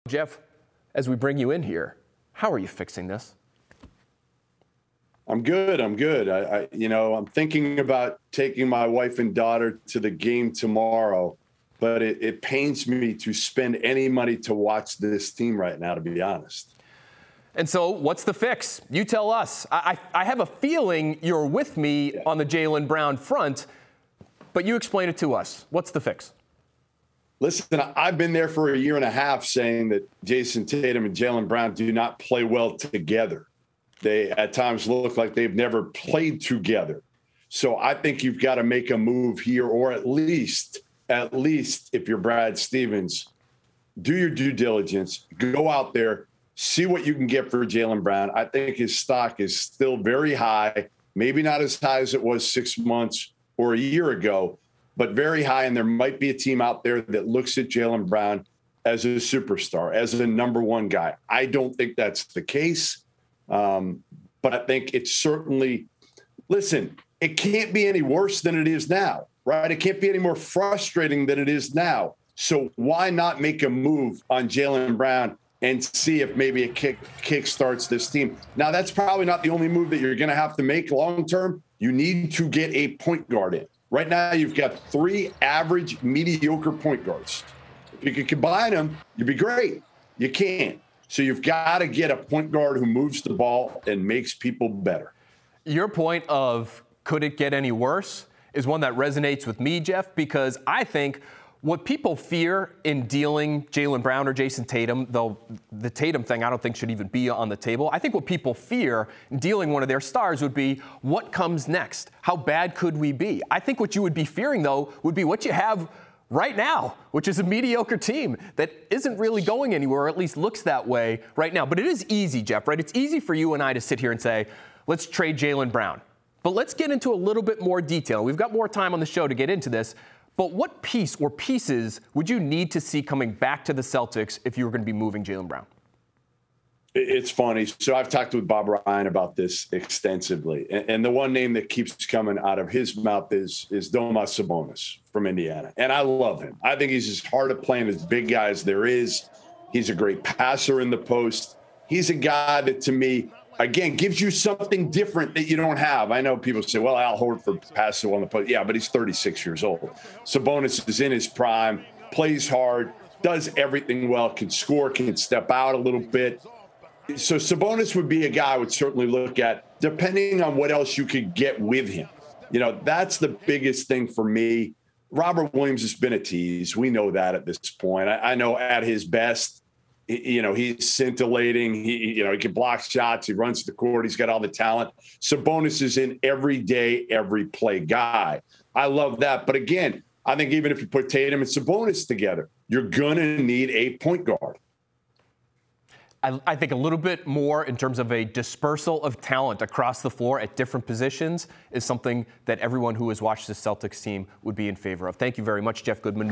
Jeff, as we bring you in here, how are you fixing this? I'm good. I'm thinking about taking my wife and daughter to the game tomorrow, but it pains me to spend any money to watch this team right now, to be honest. And so what's the fix? You tell us. I have a feeling you're with me on the Jaylen Brown front, but you explain it to us. What's the fix? Listen, I've been there for a year and a half saying that Jason Tatum and Jaylen Brown do not play well together. They at times look like they've never played together. So I think you've got to make a move here, or at least if you're Brad Stevens, do your due diligence, go out there, see what you can get for Jaylen Brown. I think his stock is still very high, maybe not as high as it was 6 months or a year ago, but very high. And there might be a team out there that looks at Jaylen Brown as a superstar, as a number one guy. I don't think that's the case. But I think it's certainly, listen, it can't be any worse than it is now, right? It can't be any more frustrating than it is now. So why not make a move on Jaylen Brown and see if maybe it kick starts this team? Now, that's probably not the only move that you're going to have to make long term. You need to get a point guard in. Right now, you've got 3 average, mediocre point guards. If you could combine them, you'd be great. You can't. So you've got to get a point guard who moves the ball and makes people better. Your point of could it get any worse is one that resonates with me, Jeff, because I think what people fear in dealing Jaylen Brown or Jason Tatum, though the Tatum thing I don't think should even be on the table. I think what people fear in dealing one of their stars would be what comes next? How bad could we be? I think what you would be fearing, though, would be what you have right now, which is a mediocre team that isn't really going anywhere, or at least looks that way right now. But it is easy, Jeff, right? It's easy for you and I to sit here and say, let's trade Jaylen Brown. But let's get into a little bit more detail. We've got more time on the show to get into this. But what piece or pieces would you need to see coming back to the Celtics if you were going to be moving Jaylen Brown? It's funny. So I've talked with Bob Ryan about this extensively. And the one name that keeps coming out of his mouth is Domas Sabonis from Indiana. And I love him. I think he's as hard at playing as big guy as there is. He's a great passer in the post. He's a guy that, to me, again, gives you something different that you don't have. I know people say, well, Al Horford passes on the post. Yeah, but he's 36 years old. Sabonis is in his prime, plays hard, does everything well, can score, can step out a little bit. So Sabonis would be a guy I would certainly look at, depending on what else you could get with him. You know, that's the biggest thing for me. Robert Williams has been a tease. We know that at this point. I know at his best, you know, he's scintillating. He can block shots. He runs the court. He's got all the talent. Sabonis is an every day, every play guy. I love that. But again, I think even if you put Tatum and Sabonis together, you're going to need a point guard. I think a little bit more in terms of a dispersal of talent across the floor at different positions is something that everyone who has watched the Celtics team would be in favor of. Thank you very much, Jeff Goodman.